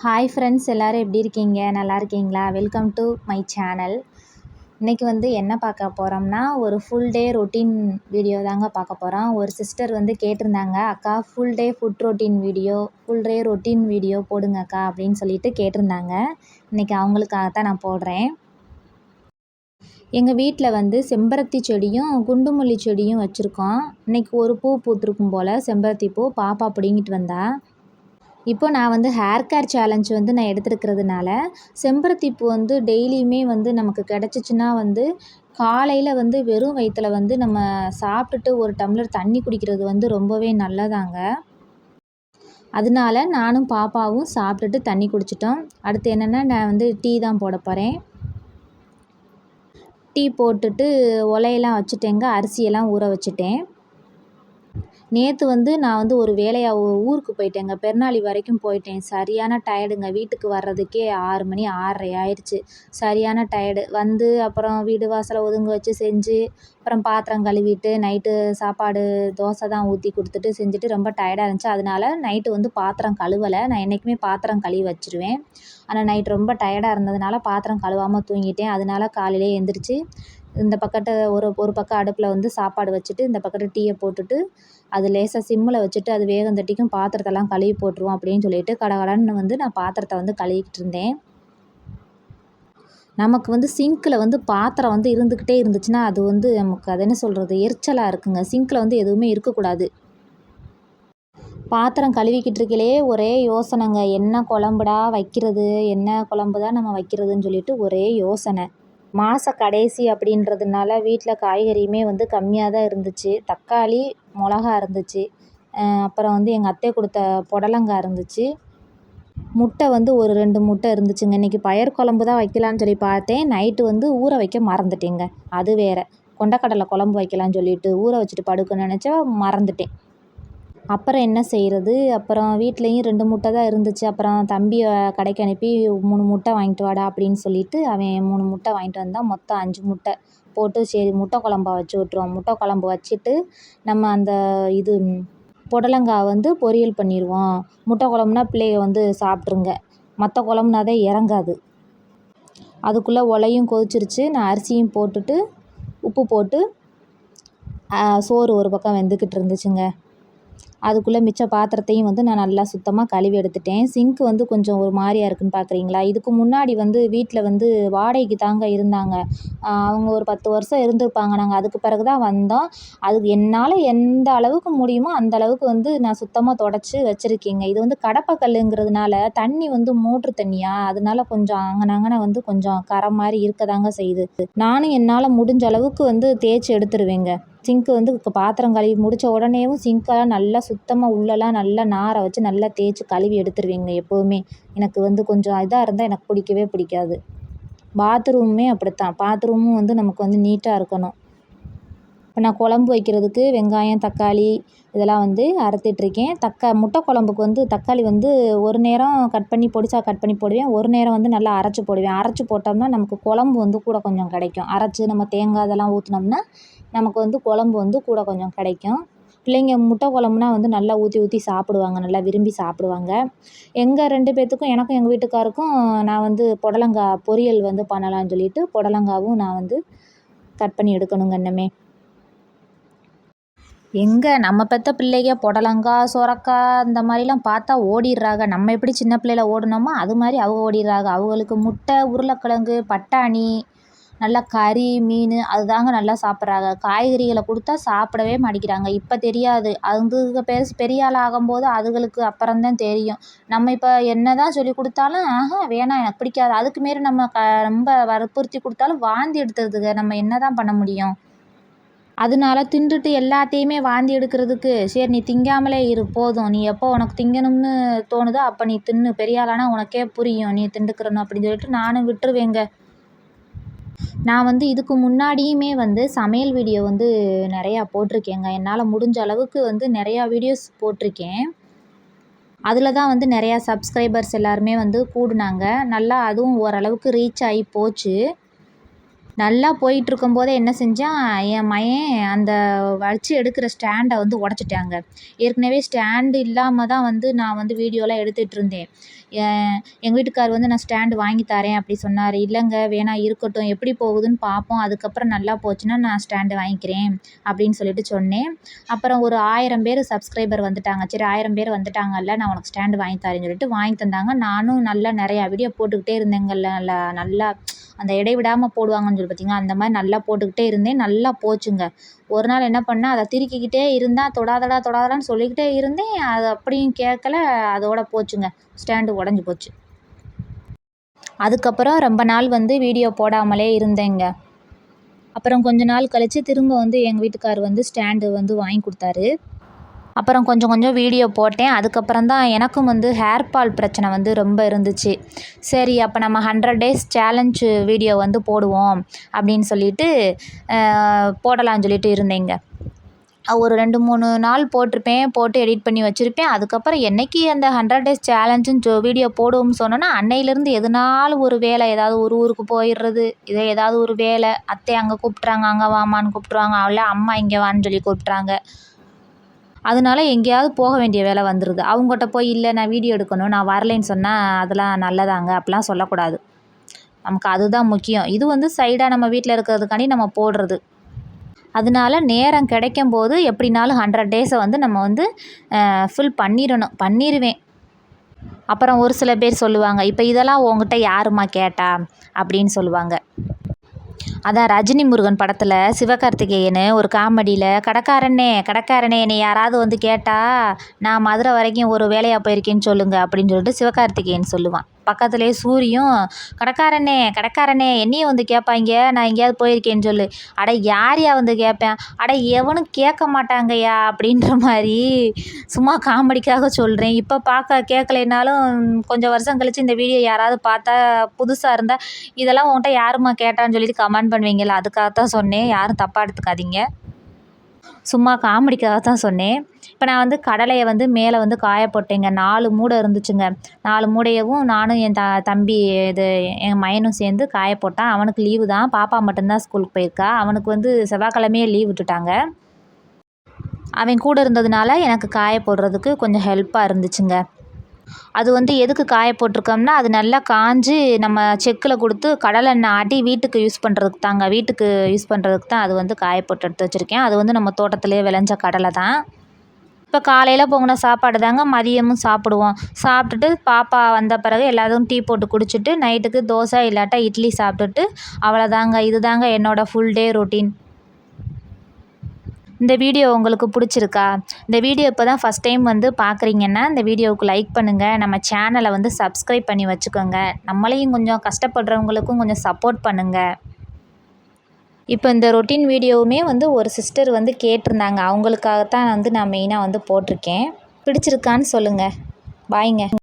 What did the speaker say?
Hi friends, எல்லோரும் எப்படி இருக்கீங்க? நல்லா இருக்கீங்களா? Welcome to my channel. இன்றைக்கி என்ன பார்க்க போகிறோம்னா, ஒரு ஃபுல் டே ரொட்டீன் வீடியோ தாங்க பார்க்க போகிறோம். ஒரு சிஸ்டர் கேட்டிருந்தாங்க, அக்கா full day food full day routine video போடுங்க அக்கா அப்படின்னு சொல்லிட்டு கேட்டிருந்தாங்க. இன்றைக்கி அவங்களுக்காகத்தான் நான் போடுறேன். எங்கள் வீட்டில் செம்பருத்தி செடியும் குண்டுமல்லி செடியும் வச்சுருக்கோம். இன்றைக்கி ஒரு பூ பூத்திருக்கும் போல் செம்பருத்தி பூ பாப்பா பிடுங்கிட்டு வந்தா. இப்போ நான் ஹேர் கேர் சேலஞ்ச் நான் எடுத்துருக்கிறதுனால செம்பருத்தி பூ டெய்லியுமே நமக்கு கிடச்சிச்சின்னா காலையில் வெறும் வயிற்றில் நம்ம சாப்பிட்டுட்டு ஒரு டம்ளர் தண்ணி குடிக்கிறது ரொம்பவே நல்லதாங்க. அதனால நானும் பாப்பாவும் சாப்பிட்டுட்டு தண்ணி குடிச்சிட்டோம். அடுத்து என்னென்னா, நான் டீ தான் போட போகிறேன். டீ போட்டுட்டு ஒலையெல்லாம் வச்சுட்டேங்க. அரிசியெல்லாம் ஊற வச்சுட்டேன். நேற்று நான் ஒரு வேலையாக ஊருக்கு போயிட்டேங்க. பெருநாளி வரைக்கும் போயிட்டேன். சரியான டயர்டுங்க. வீட்டுக்கு வர்றதுக்கே 6 மணி 6:30 ஆயிடுச்சு. சரியான டயர்டு. அப்புறம் வீடு வாசலை ஒதுங்க வச்சு செஞ்சு, அப்புறம் பாத்திரம் கழுவிட்டு, நைட்டு சாப்பாடு தோசை தான் ஊற்றி கொடுத்துட்டு செஞ்சுட்டு ரொம்ப டயர்டாக இருந்துச்சு. அதனால நைட்டு பாத்திரம் கழுவலை. நான் என்றைக்குமே பாத்திரம் கழுவி வச்சுருவேன். ஆனால் நைட் ரொம்ப டயர்டாக இருந்ததுனால பாத்திரம் கழுவாமல் தூங்கிட்டேன். அதனால காலையிலே எழுந்திரிச்சு இந்த பக்கத்தை ஒரு பக்கம் அடுப்பில் சாப்பாடு வச்சுட்டு, இந்த பக்கத்தை டீயை போட்டுட்டு, அது லேசாக சிம்மில் வச்சுட்டு அது வேகம் தட்டிக்கும் பாத்திரத்தெல்லாம் கழுவி போட்டுருவோம் அப்படின்னு சொல்லிட்டு கடகடன்னு நான் பாத்திரத்தை கழுவிக்கிட்டு இருந்தேன். நமக்கு சிங்கில் பாத்திரம் இருந்துக்கிட்டே இருந்துச்சுன்னா அது நமக்கு அது என்ன சொல்கிறது, எரிச்சலாக இருக்குங்க. சிங்கில் எதுவுமே இருக்கக்கூடாது. பாத்திரம் கழுவிக்கிட்டு இருக்கலே ஒரே யோசனைங்க. என்ன குழம்புடா வைக்கிறது, என்ன குழம்பு தான் நம்ம வைக்கிறதுன்னு சொல்லிட்டு ஒரே யோசனை. மாத கடைசி அப்படின்றதுனால வீட்டில் காய்கறியுமே கம்மியாக தான் இருந்துச்சு. தக்காளி, மிளகா இருந்துச்சு. அப்புறம் எங்கள் அத்தை கொடுத்த புடலங்காய் இருந்துச்சு. முட்டை ஒரு 2 முட்டை இருந்துச்சுங்க. இன்றைக்கி பயறு குழம்பு தான் வைக்கலான்னு சொல்லி பார்த்தேன். நைட்டு ஊற வைக்க மறந்துட்டேங்க. அது வேறு. கொண்டக்கடலை குழம்பு வைக்கலான்னு சொல்லிட்டு ஊற வச்சுட்டு படுக்கணும்னு நினச்சா மறந்துட்டேன். அப்புறம் என்ன செய்கிறது, அப்புறம் வீட்லேயும் 2 முட்டை தான் இருந்துச்சு. அப்புறம் தம்பியை கடைக்கு அனுப்பி 3 முட்டை வாங்கிட்டு வாடா அப்படின்னு சொல்லிட்டு அவன் 3 முட்டை வாங்கிட்டு வந்தான். மொத்தம் 5 முட்டை போட்டு சரி முட்டை குழம்பா வச்சு விட்ருவோம். முட்டை குழம்பு வச்சுட்டு நம்ம அந்த இது புடலங்காய் பொரியல் பண்ணிடுவோம். முட்டை குழம்புனா பிள்ளைங்க சாப்பிட்ருங்க. மற்ற குழம்புனாதே இறங்காது. அதுக்குள்ளே ஒலையும் கொதிச்சிருச்சு. நான் அரிசியும் போட்டுட்டு உப்பு போட்டு சோறு ஒரு பக்கம் வெந்துக்கிட்டு இருந்துச்சுங்க. அதுக்குள்ளே மிச்ச பாத்திரத்தையும் நான் நல்லா சுத்தமாக கழுவி எடுத்துட்டேன். சிங்க் கொஞ்சம் ஒரு மாதிரியா இருக்குன்னு பார்க்குறீங்களா? இதுக்கு முன்னாடி வீட்டில் வாடகைக்கு தாங்க இருந்தாங்க. அவங்க ஒரு 10 வருஷம் இருந்திருப்பாங்க. நாங்கள் அதுக்கு பிறகு தான் வந்தோம். அதுக்கு என்னால் எந்த அளவுக்கு முடியுமோ அந்த அளவுக்கு நான் சுத்தமாக தொடச்சி வச்சுருக்கேங்க. இது கடப்பை கல்லுங்கிறதுனால தண்ணி மோட்ரு தண்ணியா, அதனால கொஞ்சம் அங்கன கொஞ்சம் கரை மாதிரி இருக்க தாங்க செய்யுது. நானும் என்னால் முடிஞ்ச அளவுக்கு தேய்ச்சி எடுத்துருவேங்க. சிங்க்கு பாத்திரம் கழுவி முடித்த உடனேவும் சிங்க்கெல்லாம் நல்லா சுத்தமாக உள்ளெல்லாம் நல்லா நாரை வச்சு நல்லா தேய்ச்சி கழுவி எடுத்துருவேங்க எப்போவுமே. எனக்கு கொஞ்சம் இதாக இருந்தால் எனக்கு பிடிக்கவே பிடிக்காது. பாத்ரூமுமே அப்படித்தான். பாத்ரூமும் நமக்கு நீட்டாக இருக்கணும். இப்போ நான் குழம்பு வைக்கிறதுக்கு வெங்காயம், தக்காளி இதெல்லாம் அறுத்துட்ருக்கேன். முட்டை குழம்புக்கு தக்காளி ஒரு நேரம் கட் பண்ணி பொடிசாக கட் பண்ணி போடுவேன். ஒரு நேரம் நல்லா அரைச்சி போடுவேன். அரைச்சி போட்டோம்னா நமக்கு குழம்பு கூட கொஞ்சம் கிடைக்கும். அரைச்சி நம்ம தேங்காய் இதெல்லாம் ஊற்றினோம்னா நமக்கு குழம்பு கூட கொஞ்சம் கிடைக்கும். பிள்ளைங்க முட்டை குழம்புனா நல்லா ஊற்றி சாப்பிடுவாங்க. நல்லா விரும்பி சாப்பிடுவாங்க. எங்கள் 2 பேர்த்துக்கும், எனக்கும் எங்கள் வீட்டுக்காருக்கும் நான் புடலங்காய் பொரியல் பண்ணலான்னு சொல்லிட்டு புடலங்காவும் நான் கட் பண்ணி எடுக்கணுங்க இன்னமே. எங்கே நம்ம பெற்ற பிள்ளைங்க புடலங்காய், சொரக்காய் இந்த மாதிரிலாம் பார்த்தா ஓடிடுறாங்க. நம்ம எப்படி சின்ன பிள்ளையில ஓடினோமோ அது மாதிரி அவங்க ஓடிடுறாங்க. அவங்களுக்கு முட்டை, உருளைக்கிழங்கு, பட்டாணி, நல்லா கறி, மீன் அதுதாங்க நல்லா சாப்பிட்றாங்க. காய்கறிகளை கொடுத்தா சாப்பிடவே மாட்டேங்கிறாங்க. இப்போ தெரியாது. அதுங்க பெரிய ஆள் ஆகும்போது அதுங்களுக்கு அப்புறம்தான் தெரியும். நம்ம இப்போ என்ன தான் சொல்லி கொடுத்தாலும் வேணாம் எனக்கு பிடிக்காது. அதுக்கு மாரி நம்ம ரொம்ப வற்புறுத்தி கொடுத்தாலும் வாந்தி எடுத்துடுதுங்க. நம்ம என்ன தான் பண்ண முடியும்? அதனால தின்றுட்டு எல்லாத்தையுமே வாந்தி எடுக்கிறதுக்கு சரி நீ திங்காமலே இரு போதும். நீ எப்போ உனக்கு திங்கணும்னு தோணுதோ அப்போ நீ தின்னு. பெரிய ஆளானா உனக்கே புரியும் நீ திண்டுக்கிறன்னு அப்படின்னு சொல்லிட்டு நானும் விட்டுருவேங்க. நான் இதுக்கு முன்னாடியுமே சமையல் வீடியோ நிறையா போட்டிருக்கேங்க. என்னால் முடிஞ்ச அளவுக்கு நிறையா வீடியோஸ் போட்டிருக்கேன். அதில் தான் நிறையா சப்ஸ்கிரைபர்ஸ் எல்லாருமே கூடினாங்க. நல்லா அதுவும் ஓரளவுக்கு ரீச் ஆகி போச்சு. நல்லா போயிட்டுருக்கும்போதே என்ன செஞ்சான், என் மகன் அந்த வச்சு எடுக்கிற ஸ்டாண்டை வந்து உடச்சிட்டாங்க. ஏற்கனவே ஸ்டாண்டு இல்லாம தான் வந்து நான் வந்து வீடியோலாம் எடுத்துகிட்ருந்தேன். எங்கள் வீட்டுக்கார் வந்து நான் ஸ்டாண்டு வாங்கி தரேன் அப்படி சொன்னார். இல்லைங்க வேணாம் இருக்கட்டும், எப்படி போகுதுன்னு பார்ப்போம், அதுக்கப்புறம் நல்லா போச்சுன்னா நான் ஸ்டாண்டு வாங்கிக்கிறேன் அப்படின்னு சொல்லிட்டு சொன்னேன். அப்புறம் ஒரு 1000 பேர் சப்ஸ்கிரைபர் வந்துட்டாங்க. சரி 1000 பேர் வந்துட்டாங்கல்ல, நான் உனக்கு ஸ்டாண்டு வாங்கி தரேன்னு சொல்லிட்டு வாங்கி தந்தாங்க. நானும் நல்லா நிறையா வீடியோ போட்டுக்கிட்டே இருந்தேங்கல்ல, நல்லா அந்த இடைவிடாமல் போடுவாங்கன்னு சொல்லி பார்த்தீங்களா, அந்த மாதிரி நல்லா போட்டுக்கிட்டே இருந்தேன். நல்லா போச்சுங்க. ஒரு நாள் என்ன பண்ணேன், அதை திருக்கிக்கிட்டே இருந்தால் தொடாதடான்னு சொல்லிக்கிட்டே இருந்தேன். அது அப்படியும் கேட்கல, அதோட போச்சுங்க. ஸ்டாண்டு உடஞ்சி போச்சு. அதுக்கப்புறம் ரொம்ப நாள் வந்து வீடியோ போடாமலே இருந்தேங்க. அப்புறம் கொஞ்ச நாள் கழித்து திரும்ப வந்து எங்கள் வீட்டுக்கார் வந்து ஸ்டாண்டு வந்து வாங்கி கொடுத்தாரு. அப்புறம் கொஞ்சம் கொஞ்சம் வீடியோ போட்டேன். அதுக்கப்புறம் தான் எனக்கும் வந்து ஹேர் ஃபால் பிரச்சனை வந்து ரொம்ப இருந்துச்சு. சரி அப்போ நம்ம 100 டேஸ் சேலஞ்சு வீடியோ வந்து போடுவோம் அப்படின்னு சொல்லிட்டு போடலான்னு சொல்லிட்டு இருந்தேங்க. ஒரு 2, 3 நாள் போட்டிருப்பேன். போட்டு எடிட் பண்ணி வச்சுருப்பேன். அதுக்கப்புறம் என்னைக்கு அந்த 100 டேஸ் சேலஞ்சுன்னு வீடியோ போடுவோம்னு சொன்னோன்னா, அன்னையிலேருந்து எதுனாலும் ஒரு வேலை, ஏதாவது ஒரு ஊருக்கு போயிடுறது, இதே ஏதாவது ஒரு வேலை, அத்தை அங்கே கூப்பிட்றாங்க, அங்கே வாமான்னு கூப்பிட்ருவாங்க, இல்லை அம்மா இங்கே வான்னு சொல்லி கூப்பிட்றாங்க. அதனால எங்கேயாவது போக வேண்டிய வேலை வந்துடுது. அவங்ககிட்ட போய் இல்லை நான் வீடியோ எடுக்கணும், நான் வரலைன்னு சொன்னால் அதெல்லாம் நல்லதாங்க, அப்படிலாம் சொல்லக்கூடாது. நமக்கு அதுதான் முக்கியம். இது வந்து சைடாக நம்ம வீட்டில் இருக்கிறதுக்காண்டி நம்ம போடுறது. அதனால நேரம் கிடைக்கும்போது எப்படினாலும் 100 டேஸை வந்து நம்ம வந்து ஃபில் பண்ணிடுவேன். அப்புறம் ஒரு சில பேர் சொல்லுவாங்க, இப்போ இதெல்லாம் உங்ககிட்ட யாரும்மா கேட்டா அப்படின்னு சொல்லுவாங்க. அதான் ரஜினி முருகன் படத்தில் சிவகார்த்திகேயன் ஒரு காமெடியில், கடைக்காரனே என்னை யாராவது வந்து கேட்டால் நான் மதுரை வரைக்கும் ஒரு வேலையாக போயிருக்கேன்னு சொல்லுங்க அப்படின்னு சொல்லிட்டு சிவகார்த்திகேயன் சொல்லுவான். பக்கத்துலேயே சூரியும், கடைக்காரனே என்னையும் வந்து கேட்பாங்க, நான் எங்கேயாவது போயிருக்கேன்னு சொல்லு. அட யாரையா வந்து கேட்பேன், அட எவனும் கேட்க மாட்டாங்கய்யா அப்படின்ற மாதிரி சும்மா காமெடிக்காக சொல்கிறேன். இப்போ கேட்கலைனாலும் கொஞ்சம் வருஷம் கழித்து இந்த வீடியோ யாராவது பார்த்தா புதுசாக இருந்தால் இதெல்லாம் உன்கிட்ட யாரும்மா கேட்டான்னு சொல்லிட்டு கமெண்ட் பண்ணுவீங்களா, அதுக்காகத்தான் சொன்னேன். யாரும் தப்பாக எடுத்துக்காதீங்க. சும்மா காமெடிக்காக தான் சொன்னேன். இப்போ நான் வந்து கடலையை வந்து மேலே வந்து காய போட்டேங்க. 4 மூடை இருந்துச்சுங்க. 4 மூடையவும் நானும் என் தம்பி என் மகனும் சேர்ந்து காய போட்டான். அவனுக்கு லீவு தான். பாப்பா மட்டும்தான் ஸ்கூலுக்கு போயிருக்கா. அவனுக்கு வந்து செவ்வாய்க்கிழமையே லீவ் விட்டுட்டாங்க. அவன் கூட இருந்ததுனால எனக்கு காய போடுறதுக்கு கொஞ்சம் ஹெல்ப்பாக இருந்துச்சுங்க. அது வந்து எதுக்கு காய போட்டிருக்கோம்னா, அது நல்லா காஞ்சு நம்ம செக்கில் கொடுத்து கடலை எண்ணெய் ஆட்டி வீட்டுக்கு யூஸ் பண்ணுறதுக்கு தான் அது வந்து காய போட்டு எடுத்து வச்சுருக்கேன். அது வந்து நம்ம தோட்டத்திலே விளைஞ்ச கடலை தான். இப்போ காலையில் பொங்கின சாப்பாடு தாங்க மதியமும் சாப்பிடுவோம். சாப்பிட்டுட்டு பாப்பா வந்த பிறகு எல்லோரும் டீ போட்டு குடிச்சிட்டு நைட்டுக்கு தோசை இல்லாட்டா இட்லி சாப்பிட்டுட்டு அவ்வளோதாங்க. இதுதாங்க என்னோடய ஃபுல் டே ரொட்டீன். இந்த வீடியோ உங்களுக்கு பிடிச்சிருக்கா? இந்த வீடியோ இப்போ தான் ஃபஸ்ட் டைம் வந்து பார்க்குறீங்கன்னா இந்த வீடியோவுக்கு லைக் பண்ணுங்கள். நம்ம சேனலை வந்து சப்ஸ்கிரைப் பண்ணி வச்சுக்கோங்க. நம்மளையும் கொஞ்சம் கஷ்டப்படுறவங்களுக்கும் கொஞ்சம் சப்போர்ட் பண்ணுங்கள். இப்போ இந்த ரொட்டீன் வீடியோவுமே வந்து ஒரு சிஸ்டர் வந்து கேட்டிருந்தாங்க. அவங்களுக்காகத்தான் வந்து நான் மெயினாக வந்து போட்டிருக்கேன். பிடிச்சிருக்கான்னு சொல்லுங்கள். பாய்ங்க.